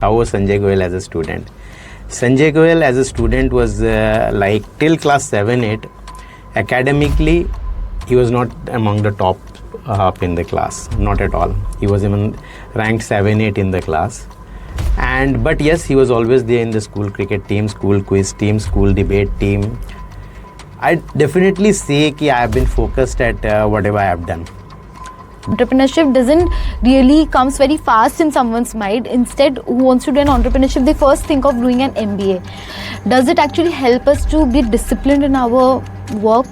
How was Sanjay Goyal as a student? Sanjay Goyal as a student was like till class 7, 8. Academically, he was not among the top up in the class, not at all. He was even ranked 7, 8 in the class. But yes, he was always there in the school cricket team, school quiz team, school debate team. I definitely say that I have been focused at whatever I have done. Entrepreneurship doesn't really comes very fast in someone's mind. Instead, who wants to do an entrepreneurship, they first think of doing an MBA. Does it actually help us to be disciplined in our work?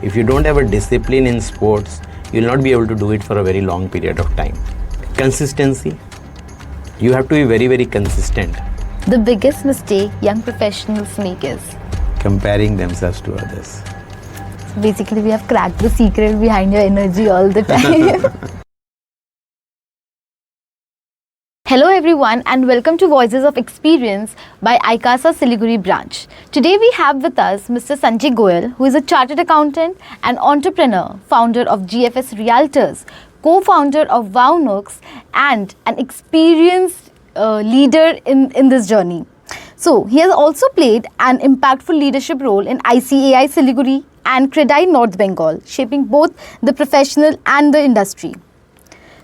If you don't have a discipline in sports, you'll not be able to do it for a very long period of time. Consistency. You have to be very, very consistent. The biggest mistake young professionals make is Comparing themselves to others. basically we have cracked the secret behind your energy all the time. Hello everyone and welcome to Voices of Experience by ICASA Siliguri branch. Today we have with us Mr. Sanjay Goyal, who is a chartered accountant and entrepreneur, founder of GFS Realtors, co-founder of Wownooks and an experienced leader in this journey. So he has also played an impactful leadership role in ICAI Siliguri and CREDAI North Bengal, shaping both the professional and the industry.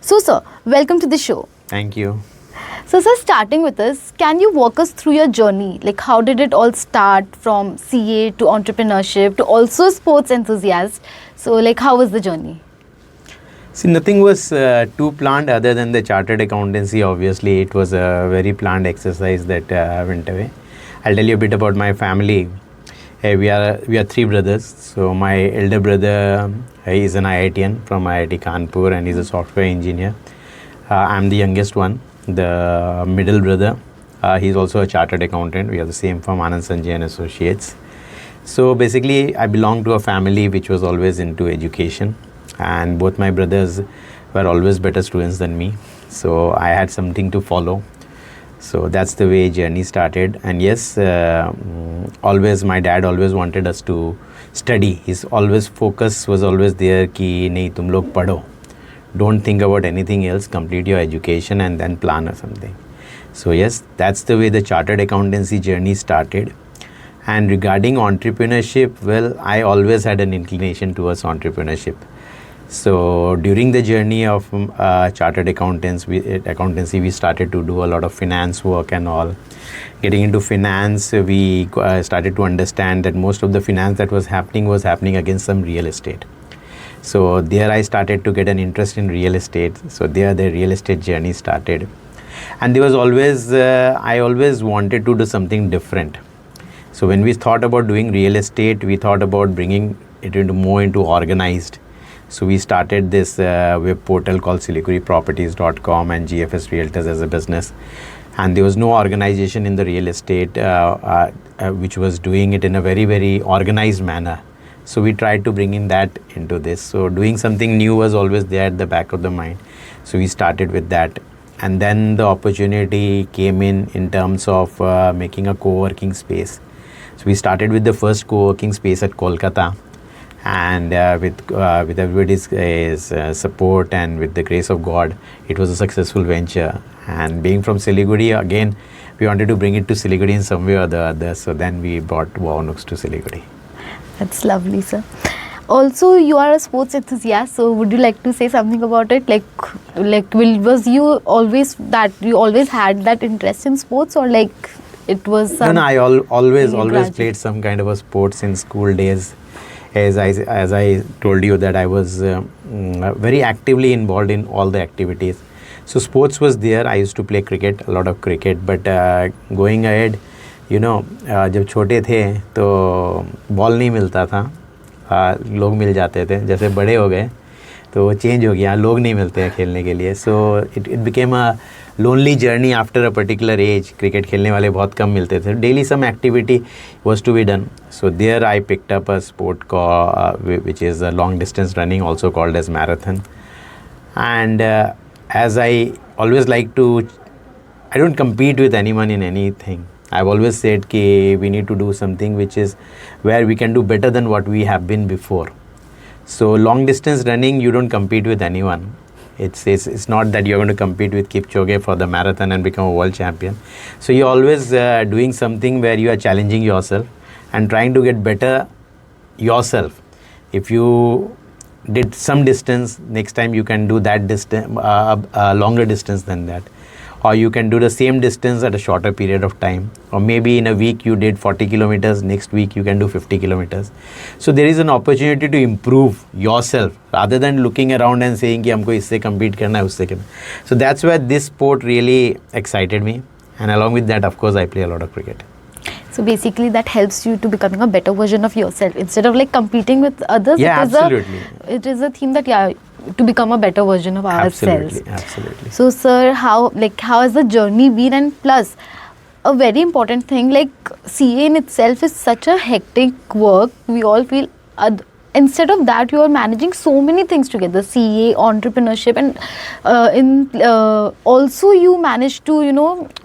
So sir, welcome to the show. Thank you. So sir, starting with us, can you walk us through your journey? Like how did it all start from CA to entrepreneurship to also sports enthusiast? So like how was the journey? See, nothing was too planned other than the chartered accountancy. Obviously, it was a very planned exercise that went away. I'll tell you a bit about my family. We are three brothers. So my elder brother is an IITian from IIT Kanpur and he's a software engineer. I'm the youngest one. The middle brother, he's also a chartered accountant. We are the same firm, Anand Sanjay and Associates. So basically, I belong to a family which was always into education. And both my brothers were always better students than me. So I had something to follow. So that's the way journey started. And yes, always my dad always wanted us to study. His always focus was always there ki nahi tum log padho. Don't think about anything else, complete your education and then plan or something. So yes, that's the way the chartered accountancy journey started. And regarding entrepreneurship, well, I always had an inclination towards entrepreneurship. So during the journey of chartered accountancy, we started to do a lot of finance work and all. Getting into finance, we started to understand that most of the finance that was happening against some real estate. So there I started to get an interest in real estate. So there the real estate journey started. And there was always, I always wanted to do something different. So when we thought about doing real estate, we thought about bringing it more into organized. So we started this web portal called SiliguriProperties.com and GFS Realtors as a business. And there was no organization in the real estate which was doing it in a very, very organized manner. So we tried to bring in that into this. So doing something new was always there at the back of the mind. So we started with that. And then the opportunity came in terms of making a co-working space. So we started with the first co-working space at Kolkata. And with everybody's support and with the grace of God, it was a successful venture. And being from Siliguri, again, we wanted to bring it to Siliguri in some way or the other. So then we brought Wownooks to Siliguri. That's lovely, sir. Also, you are a sports enthusiast, so would you like to say something about it? Was you always had that interest in sports, or like it was? No, I always played some kind of a sports in school days. As I told you that I was very actively involved in all the activities. So sports was there. I used to play cricket, a lot of cricket. But going ahead, you know, जब छोटे थे तो ball नहीं मिलता था, लोग मिल जाते थे. जैसे बड़े हो गए तो चेंज हो गया, लोग नहीं मिलते हैं खेलने के लिए. So it became a lonely journey after a particular age. Cricket खेलने वाले बहुत कम मिलते थे. Daily some activity was to be done. So there I picked up a sport which is a long distance running, also called as marathon. And as I always like to, I don't compete with anyone in anything. I've always said that we need to do something which is where we can do better than what we have been before. So long distance running, you don't compete with anyone. It's not that you're going to compete with Kipchoge for the marathon and become a world champion. So you're always doing something where you are challenging yourself and trying to get better yourself. If you did some distance, next time you can do that distance, longer distance than that. Or you can do the same distance at a shorter period of time. Or maybe in a week you did 40 kilometers, next week you can do 50 kilometers. So there is an opportunity to improve yourself rather than looking around and saying कि हमको इससे compete करना है उससे करना. So that's where this sport really excited me. And along with that, of course, I play a lot of cricket. So basically that helps you to becoming a better version of yourself instead of like competing with others. Yeah, absolutely. It is a theme that to become a better version of ourselves. Absolutely. So sir, how has the journey been? And plus a very important thing, like CA in itself is such a hectic work. We all feel instead of that you are managing so many things together, CA, entrepreneurship, and also you manage to,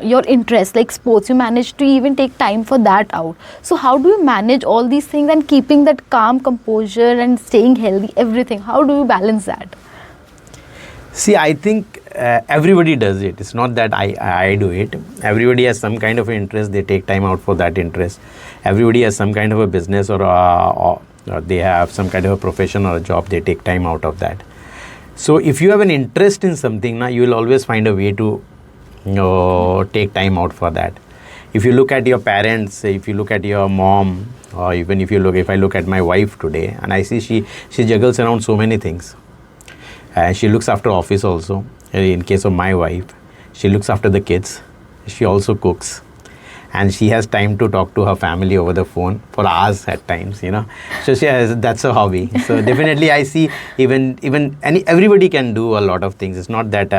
your interests like sports, you manage to even take time for that out. So how do you manage all these things and keeping that calm composure and staying healthy, everything? How do you balance that? See, I think everybody does it. It's not that I do it. Everybody has some kind of interest. They take time out for that interest. Everybody has some kind of a business or they have some kind of a profession or a job. They take time out of that. So if you have an interest in something, now you will always find a way to take time out for that. If you look at your parents, if you look at your mom, or even if I look at my wife today, and I see she juggles around so many things. She looks after office also. In case of my wife, she looks after the kids. She also cooks. And she has time to talk to her family over the phone for hours at times, So that's a hobby. So definitely I see everybody can do a lot of things. It's not that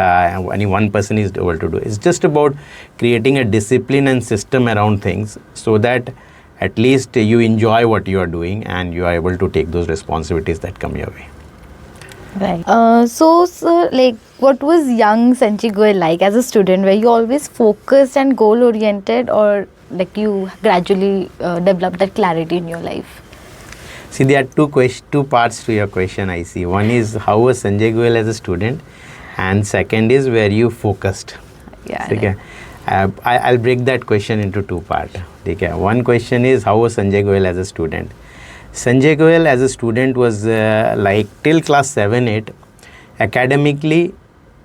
any one person is able to do. It's just about creating a discipline and system around things so that at least you enjoy what you are doing and you are able to take those responsibilities that come your way. Right. So, sir, what was young Sanjay Goyal like as a student? Were you always focused and goal-oriented, or you gradually developed that clarity in your life? See, there are two parts to your question, I see. One is how was Sanjay Goyal as a student, and second is were you focused? Yeah. Okay. I'll break that question into two parts. Okay. One question is how was Sanjay Goyal as a student? Sanjay Goyal as a student was till class 7-8, academically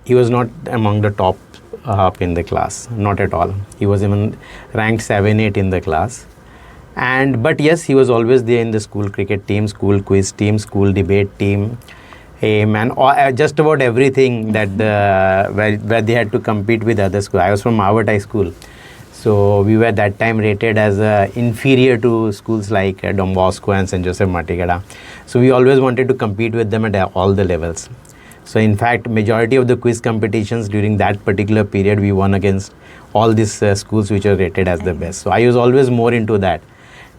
he was not among the top up in the class, not at all. He was even ranked 7-8 in the class. But yes, he was always there in the school cricket team, school quiz team, school debate team, and just about everything that where they had to compete with other schools. I was from Harvard High School. So we were that time rated as inferior to schools like Don Bosco and St. Joseph Matigada. So we always wanted to compete with them at all the levels. So in fact, majority of the quiz competitions during that particular period, we won against all these schools which are rated as the best. So I was always more into that.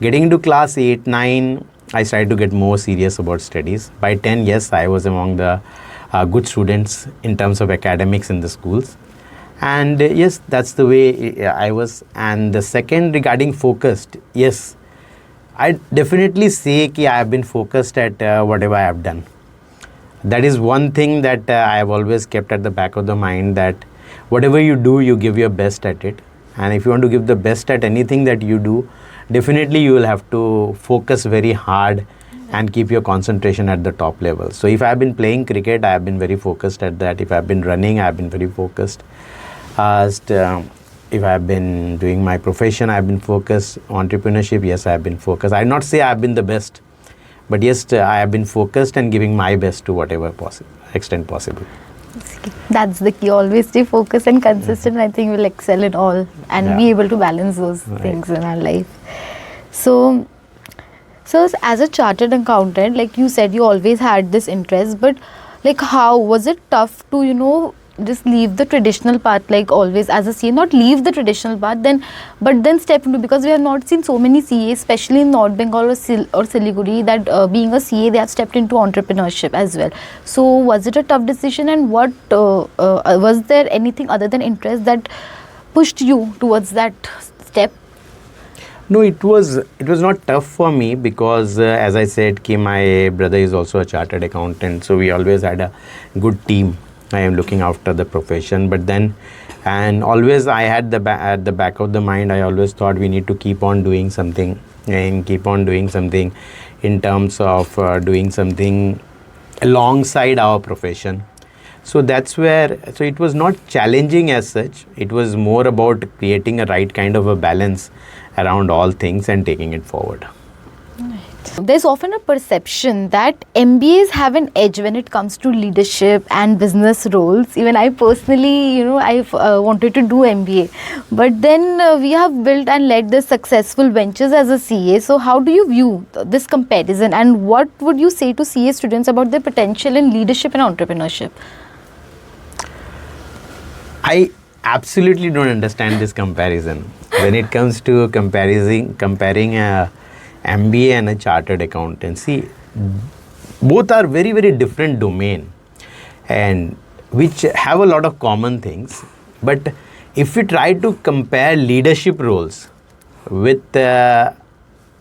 Getting into class 8, 9, I started to get more serious about studies. By 10, yes, I was among the good students in terms of academics in the schools. And yes, that's the way I was. And the second, regarding focused, yes, I definitely say that I have been focused at whatever I have done. That is one thing that I have always kept at the back of the mind, that whatever you do, you give your best at it. And if you want to give the best at anything that you do, definitely you will have to focus very hard and keep your concentration at the top level. So if I have been playing cricket, I have been very focused at that. If I have been running, I have been very focused. If I have been doing my profession, I have been focused. Entrepreneurship, yes, I have been focused. I will not say I have been the best, but yes, I have been focused and giving my best to whatever extent possible. That's the key. Always stay focused and consistent. I think we'll excel in all and be able to balance those things in our life. So as a chartered accountant, like you said, you always had this interest, but how was it tough to, just leave the traditional path, like always as a CA, not leave the traditional path, but then step into, because we have not seen so many CAs, especially in North Bengal or Siliguri, that being a CA, they have stepped into entrepreneurship as well. So was it a tough decision, and what was there anything other than interest that pushed you towards that step? No, it was not tough for me because as I said, my brother is also a chartered accountant, so we always had a good team. I am looking after the profession. But then, and always I had at the back of the mind, I always thought we need to keep on doing something and keep on doing something in terms of doing something alongside our profession. So that's where, so it was not challenging as such. It was more about creating a right kind of a balance around all things and taking it forward. There's often a perception that MBAs have an edge when it comes to leadership and business roles. Even I personally, I've wanted to do MBA. But then we have built and led the successful ventures as a CA. So how do you view this comparison, and what would you say to CA students about their potential in leadership and entrepreneurship? I absolutely don't understand this comparison. When it comes to comparing a MBA and a chartered accountancy, both are very, very different domain, and which have a lot of common things. But if we try to compare leadership roles with an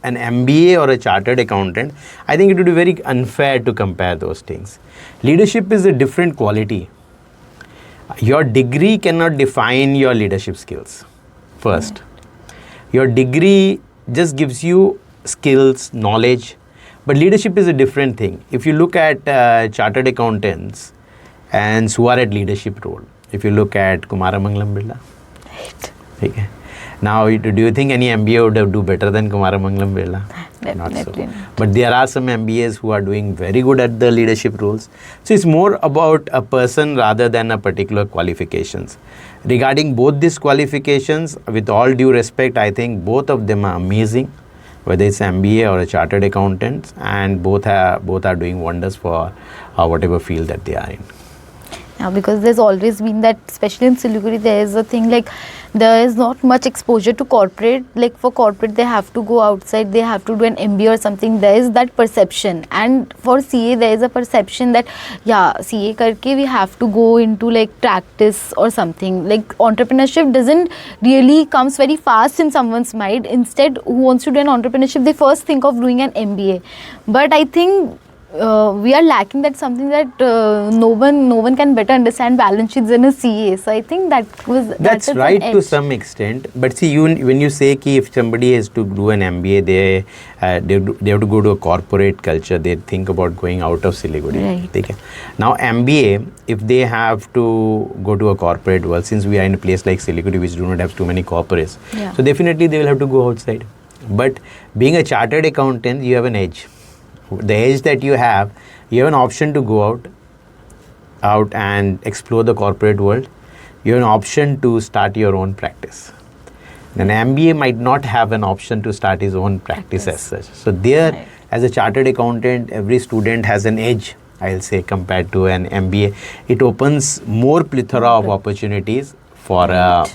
MBA or a chartered accountant, I think it would be very unfair to compare those things. Leadership is a different quality. Your degree cannot define your leadership skills. First, your degree just gives you skills, knowledge, but leadership is a different thing. If you look at chartered accountants and who are at leadership role, if you look at Kumaramangalam Birla, Right. okay. Now, do you think any MBA would do better than Kumaramangalam Birla? Definitely Not so. not. But there are some MBAs who are doing very good at the leadership roles. So it's more about a person rather than a particular qualifications. Regarding both these qualifications, with all due respect, I think both of them are amazing, whether it's MBA or a chartered accountant, and both are doing wonders for whatever field that they are in. Now, because there's always been that, especially in Siliguri, there is a thing like there is not much exposure to corporate. Like for corporate, they have to go outside, they have to do an MBA or something. There is that perception. And for CA, there is a perception that, yeah, CA karke we have to go into like practice or something. Like entrepreneurship doesn't really comes very fast in someone's mind. Instead, who wants to do an entrepreneurship, they first think of doing an MBA. But I think we are lacking that something that no one can better understand balance sheets than a CA. So I think That's right to some extent. But see, when you say ki if somebody has to do an MBA, they have to go to a corporate culture. They think about going out of Siliguri. Right. Okay. Now MBA, if they have to go to a corporate world, since we are in a place like Siliguri which do not have too many corporates, so definitely they will have to go outside. But being a chartered accountant, you have an edge. The edge that you have an option to go out and explore the corporate world. You have an option to start your own practice. An MBA might not have an option to start his own practice as such. So there, as a chartered accountant, every student has an edge, I'll say, compared to an MBA. It opens more plethora of opportunities for a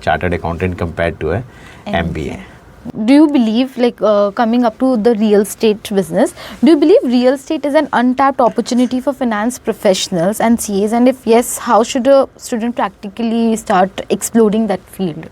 chartered accountant compared to a MBA. Do you believe, like coming up to the real estate business, do you believe real estate is an untapped opportunity for finance professionals and CAs? And if yes, how should a student practically start exploring that field?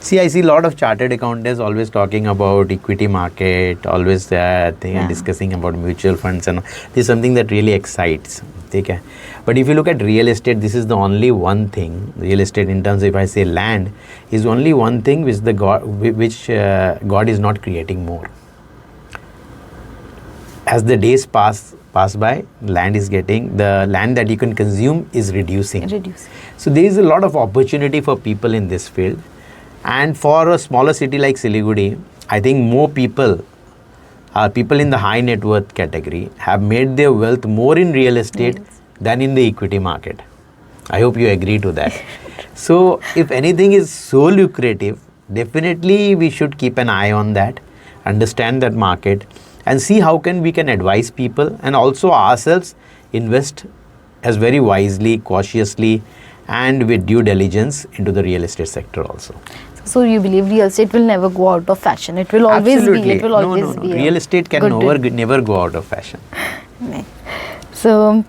See, I see a lot of chartered accountants always talking about equity market, always discussing about mutual funds, and this is something that really excites. Okay? But if you look at real estate, this is the only one thing. Real estate, in terms of, if I say land, is only one thing which God is not creating more. As the days pass by, the land that you can consume is reducing. So there is a lot of opportunity for people in this field. And for a smaller city like Siliguri, I think more people in the high net worth category have made their wealth more in real estate than in the equity market. I hope you agree to that. So if anything is so lucrative, definitely we should keep an eye on that, understand that market, and see how we can advise people, and also ourselves invest as very wisely, cautiously, and with due diligence into the real estate sector also. So you believe real estate will never go out of fashion? It will always Absolutely. be. It will always be. Real estate can never go out of fashion. So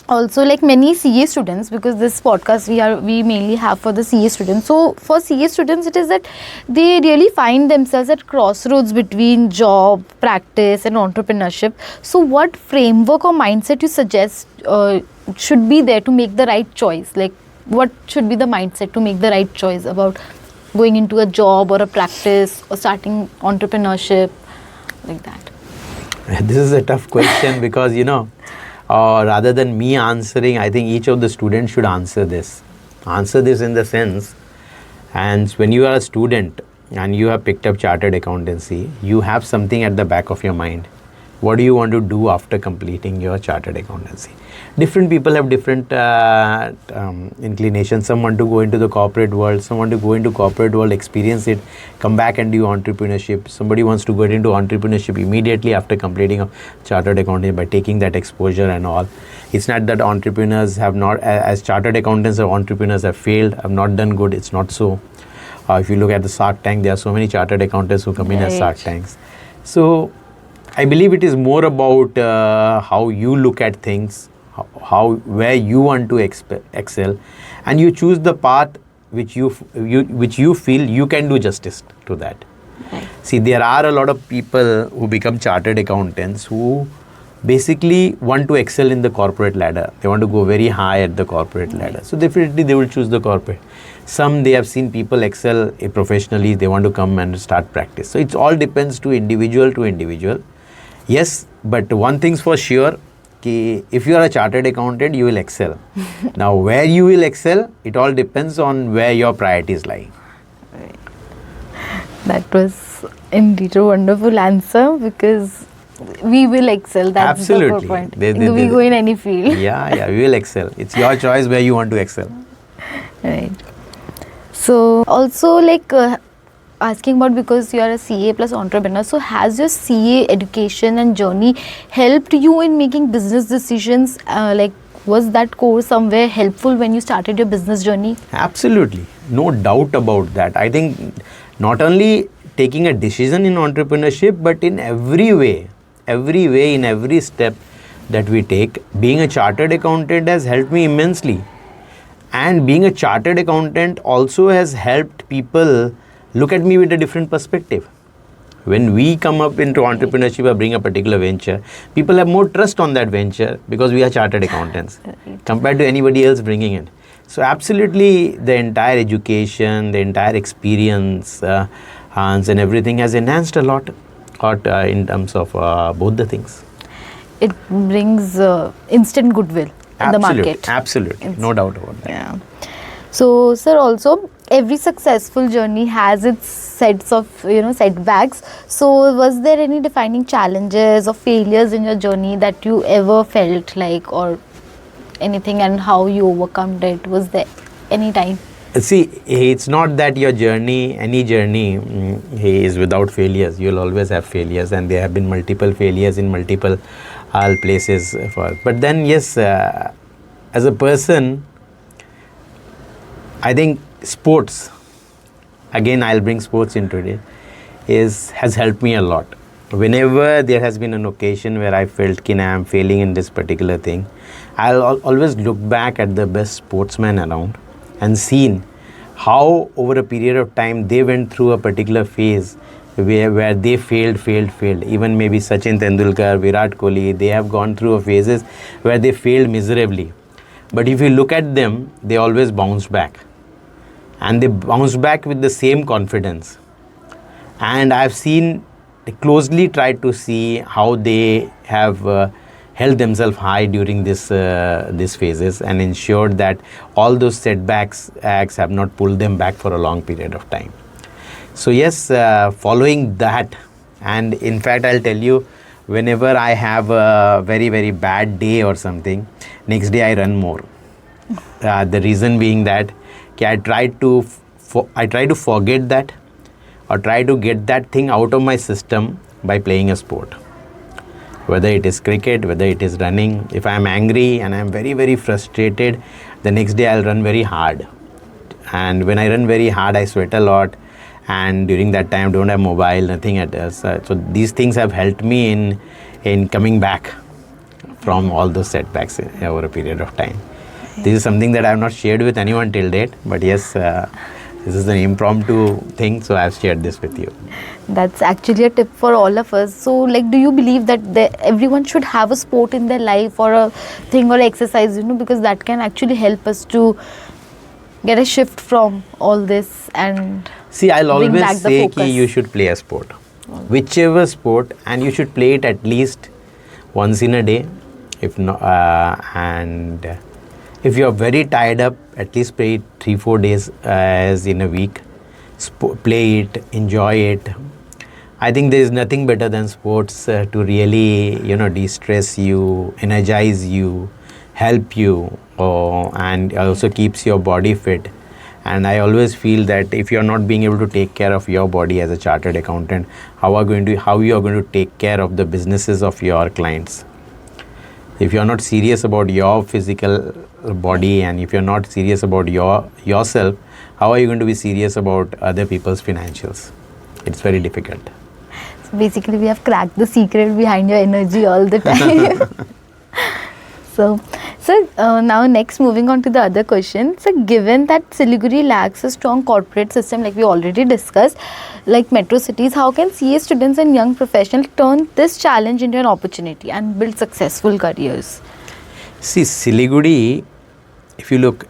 also like many CA students, because this podcast we mainly have for the CA students. So for CA students, it is that they really find themselves at crossroads between job, practice, and entrepreneurship. So what framework or mindset you suggest should be there to make the right choice? Like, what should be the mindset to make the right choice about going into a job or a practice or starting entrepreneurship, like that? This is a tough question because, rather than me answering, I think each of the students should answer this. Answer this in the sense, and when you are a student and you have picked up chartered accountancy, you have something at the back of your mind. What do you want to do after completing your chartered accountancy? Different people have different inclinations. Some want to go into the corporate world. Some want to go into corporate world, experience it, come back and do entrepreneurship. Somebody wants to go into entrepreneurship immediately after completing a chartered accountancy by taking that exposure and all. It's not that entrepreneurs have not, as chartered accountants or entrepreneurs have failed, have not done good. It's not so. If you look at the Shark Tank, there are so many chartered accountants who come in as Shark Tanks. So I believe it is more about how you look at things, where you want to excel, and you choose the path which you feel you can do justice to that. Right. See, there are a lot of people who become chartered accountants who basically want to excel in the corporate ladder. They want to go very high at the corporate ladder. So definitely they will choose the corporate. Some, they have seen people excel professionally, they want to come and start practice. So it all depends to individual. Yes, but one thing's for sure, if you are a chartered accountant, you will excel. Now, where you will excel, it all depends on where your priorities lie. Right. That was indeed a wonderful answer, because we will excel. That's Absolutely. the point. We go in any field. Yeah, we will excel. It's your choice where you want to excel. Right. So also like asking about, because you are a CA plus entrepreneur, so has your CA education and journey helped you in making business decisions? Like, was that course somewhere helpful when you started your business journey? Absolutely. No doubt about that. I think not only taking a decision in entrepreneurship, but in every way, in every step that we take, being a chartered accountant has helped me immensely. And being a chartered accountant also has helped people look at me with a different perspective. When we come up into entrepreneurship or bring a particular venture, people have more trust on that venture because we are chartered accountants compared to anybody else bringing it. So absolutely, the entire education, the entire experience and everything has enhanced a lot in terms of both the things. It brings instant goodwill in the market. Absolutely, no doubt about that. Yeah. So, sir, also every successful journey has its sets of setbacks. So, was there any defining challenges or failures in your journey that you ever felt like, or anything, and how you overcome it? Was there any time? See, it's not that your journey, any journey is without failures. You'll always have failures, and there have been multiple failures in multiple places. But then, yes, as a person, I think sports, again I'll bring sports into it, has helped me a lot. Whenever there has been an occasion where I felt I am failing in this particular thing, I'll always look back at the best sportsmen around and seen how over a period of time they went through a particular phase where they failed. Even maybe Sachin Tendulkar, Virat Kohli, they have gone through phases where they failed miserably. But if you look at them, they always bounced back. And they bounce back with the same confidence. And I've closely tried to see how they have held themselves high during these phases and ensured that all those setbacks have not pulled them back for a long period of time. So yes, following that, and in fact I'll tell you, whenever I have a very, very bad day or something, next day I run more. The reason being that I try to forget that, or try to get that thing out of my system by playing a sport. Whether it is cricket, whether it is running. If I am angry and I am very, very frustrated, the next day I'll run very hard. And when I run very hard, I sweat a lot. And during that time, don't have mobile, nothing at us. So these things have helped me in coming back from all those setbacks over a period of time. This is something that I have not shared with anyone till date, but yes, this is an impromptu thing, so I have shared this with you. That's actually a tip for all of us. So, like, do you believe that everyone should have a sport in their life or a thing or exercise, because that can actually help us to get a shift from all this and see, I'll bring back always the say focus. you should play a sport, whichever sport, and you should play it at least once in a day, if not, and if you are very tired up, at least play it 3-4 days as in a week. Play it, enjoy it. I think there is nothing better than sports to really, de-stress you, energize you, help you, and also keeps your body fit. And I always feel that if you are not being able to take care of your body as a chartered accountant, how you are going to take care of the businesses of your clients? If you are not serious about your physical body, and if you are not serious about yourself, how are you going to be serious about other people's financials? It's very difficult. So basically, we have cracked the secret behind your energy all the time. So now next, moving on to the other question. So given that Siliguri lacks a strong corporate system, like we already discussed, like metro cities, how can CA students and young professionals turn this challenge into an opportunity and build successful careers? See, Siliguri,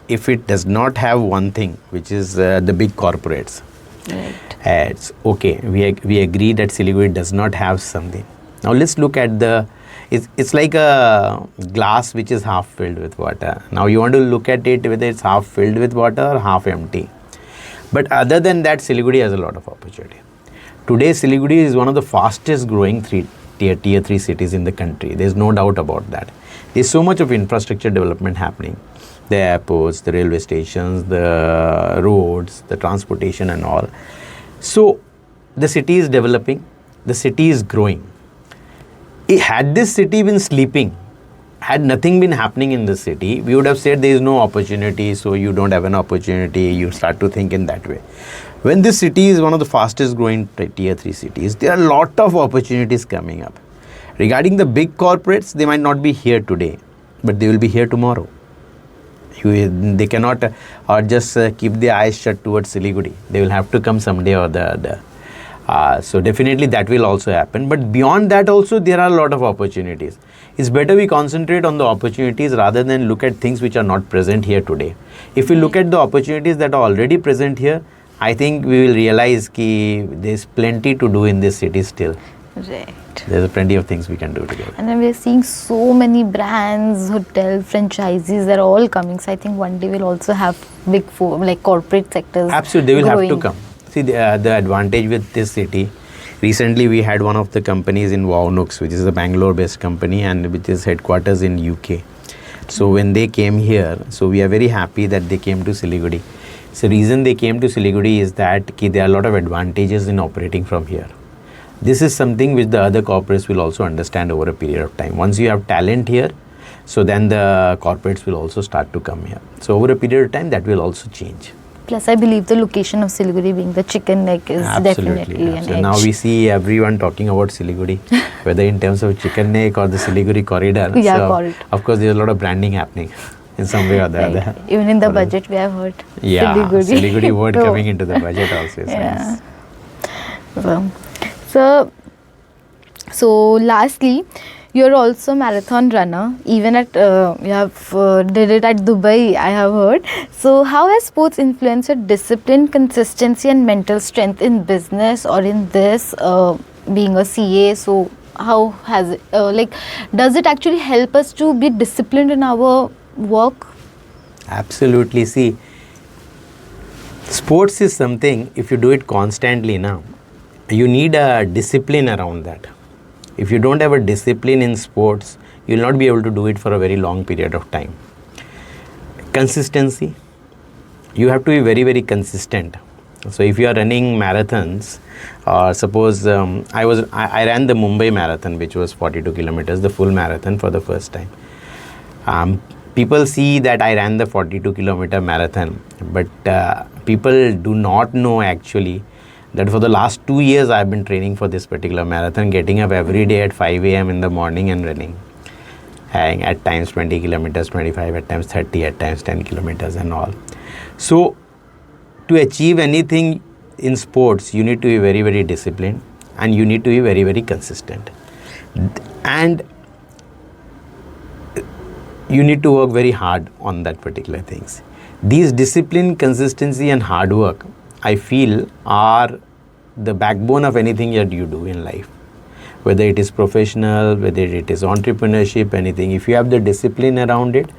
if it does not have one thing, which is the big corporates, Right. It's okay. We agree that Siliguri does not have something. Now let's look at it's like a glass which is half filled with water. Now you want to look at it whether it's half filled with water or half empty. But other than that, Siliguri has a lot of opportunity. Today, Siliguri is one of the fastest growing tier 3 cities in the country. There's no doubt about that. There's so much of infrastructure development happening. The airports, the railway stations, the roads, the transportation and all. So the city is developing, the city is growing. Had this city been sleeping, had nothing been happening in the city, we would have said there is no opportunity, so you don't have an opportunity. You start to think in that way. When this city is one of the fastest growing tier 3 cities, there are a lot of opportunities coming up. Regarding the big corporates, they might not be here today, but they will be here tomorrow. They cannot just keep their eyes shut towards Siliguri. They will have to come someday or the other. So definitely that will also happen. But beyond that also, there are a lot of opportunities. It's better we concentrate on the opportunities rather than look at things which are not present here today. If we look at the opportunities that are already present here, I think we will realize that there's plenty to do in this city still. Right. There's plenty of things we can do together. And then we're seeing so many brands, hotel, franchises, they're all coming. So I think one day we'll also have big like corporate sectors. Absolutely, they will growing. have to come. See, the advantage with this city, recently we had one of the companies in Wawnooks, which is a Bangalore-based company and which is headquarters in UK. So when they came here, so we are very happy that they came to Siliguri. So reason they came to Siliguri is that there are a lot of advantages in operating from here. This is something which the other corporates will also understand over a period of time. Once you have talent here, so then the corporates will also start to come here. So over a period of time, that will also change. Plus, I believe the location of Siliguri being the chicken neck is definitely an edge. Now we see everyone talking about Siliguri, whether in terms of chicken neck or the Siliguri corridor. Yeah, so corridor. Of course, there's a lot of branding happening in some way or the Right. other. Even in the budget, we have heard Siliguri word coming into the budget also is Yeah. nice. So lastly, you're also a marathon runner. Even at you have did it at Dubai, I have heard. So how has sports influenced your discipline, consistency, and mental strength in business or in this being a CA? So how has it does it actually help us to be disciplined in our work? Absolutely. See, sports is something, if you do it constantly now, you need a discipline around that. If you don't have a discipline in sports, you will not be able to do it for a very long period of time. Consistency. You have to be very, very consistent. So if you are running marathons, suppose I ran the Mumbai marathon, which was 42 kilometers, the full marathon for the first time. People see that I ran the 42 kilometer marathon, but people do not know actually that for the last 2 years I have been training for this particular marathon, getting up every day at 5 a.m. in the morning and running. and at times 20 kilometers, 25, at times 30, at times 10 kilometers and all. So to achieve anything in sports, you need to be very, very disciplined, and you need to be very, very consistent. And you need to work very hard on that particular things. These discipline, consistency and hard work, I feel, are the backbone of anything that you do in life. Whether it is professional, whether it is entrepreneurship, anything. If you have the discipline around it,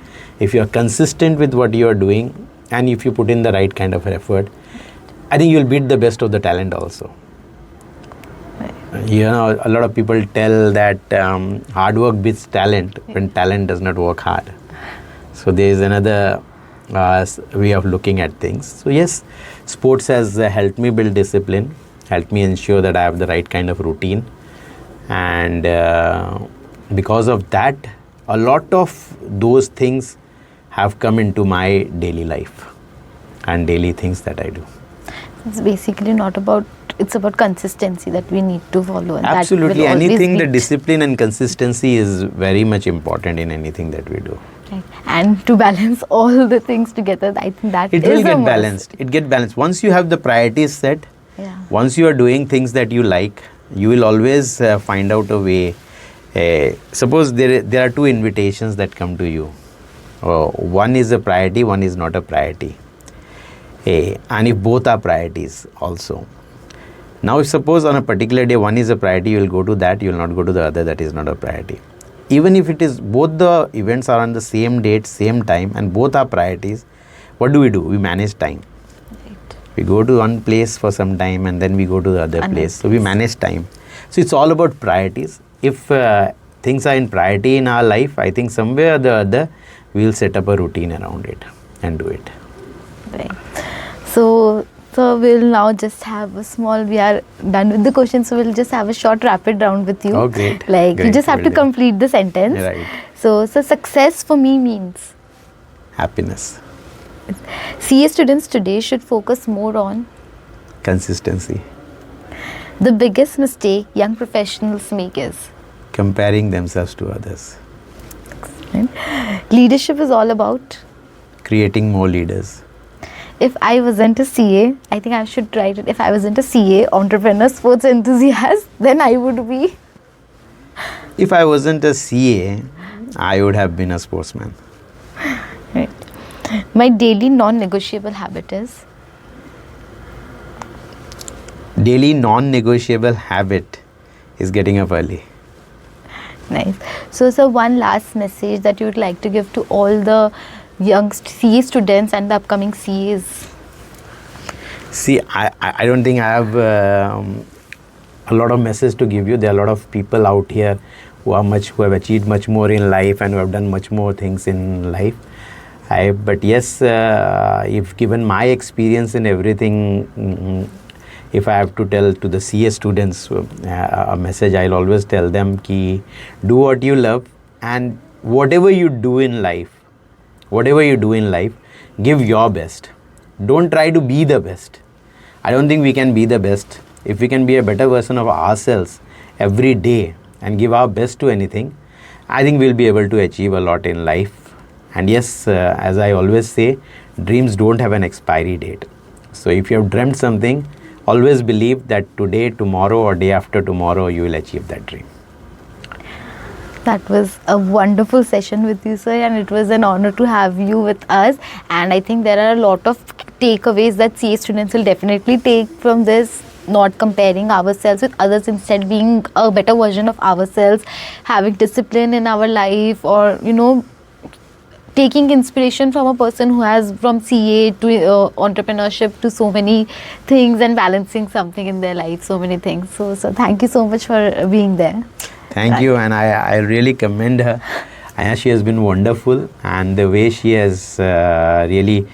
if you are consistent with what you are doing, and if you put in the right kind of effort, I think you'll beat the best of the talent also. You know, a lot of people tell that hard work beats talent when talent does not work hard. So there is another way of looking at things. So yes, sports has helped me build discipline, helped me ensure that I have the right kind of routine, and because of that, a lot of those things have come into my daily life and daily things that I do. It's basically not about, it's about consistency that we need to follow. And Absolutely. That will Anything, the beat. discipline and consistency is very much important in anything that we do. Right. And to balance all the things together, I think that It is will a get must. balanced. It get balanced. Once you have the priorities set, once you are doing things that you like, you will always find out a way. Suppose there are two invitations that come to you. One is a priority, one is not a priority. And if both are priorities also. Now if suppose on a particular day one is a priority, you will go to that, you will not go to the other that is not a priority. Even if it is both the events are on the same date, same time, and both are priorities, what do? We manage time. Right. We go to one place for some time and then we go to the other place. So we manage time. So it's all about priorities. If things are in priority in our life, I think somewhere or the other we will set up a routine around it and do it. Right. So we'll now just have a small, we are done with the questions, so we'll just have a short rapid round with you. Oh, great. Like, Great. you just have to complete the sentence. Right. So success for me means? Happiness. CA students today should focus more on? Consistency. The biggest mistake young professionals make is? Comparing themselves to others. Right. Leadership is all about? Creating more leaders. If I wasn't a CA, I think I should write it. If I wasn't a CA, entrepreneur, sports enthusiast, then I would be? If I wasn't a CA, I would have been a sportsman. Right. My daily non-negotiable habit is? Daily non-negotiable habit is getting up early. Nice. So one last message that you would like to give to all the young CA students and the upcoming CAs? See, I don't think I have a lot of message to give you. There are a lot of people out here who have achieved much more in life and who have done much more things in life. But yes, if given my experience in everything, if I have to tell to the CA students a message, I'll always tell them ki do what you love, and whatever you do in life, give your best. Don't try to be the best. I don't think we can be the best. If we can be a better version of ourselves every day and give our best to anything, I think we'll be able to achieve a lot in life. And yes, as I always say, dreams don't have an expiry date. So if you have dreamt something, always believe that today, tomorrow or day after tomorrow, you will achieve that dream. That was a wonderful session with you, sir, and it was an honor to have you with us. And I think there are a lot of takeaways that CA students will definitely take from this. Not comparing ourselves with others, instead being a better version of ourselves, having discipline in our life, or taking inspiration from a person who has from CA to entrepreneurship to so many things, and balancing something in their life, so many things. So thank you so much for being there. Thank you, and I really commend her. She has been wonderful, and the way she has really,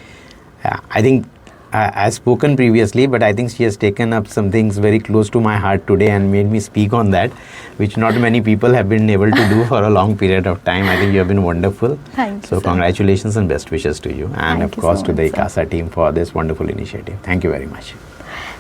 I think, I've spoken previously, but I think she has taken up some things very close to my heart today and made me speak on that, which not many people have been able to do for a long period of time. I think you have been wonderful. Thank you. So congratulations and best wishes to you, and Thank of you course so to the much, sir. ICASA team for this wonderful initiative. Thank you very much.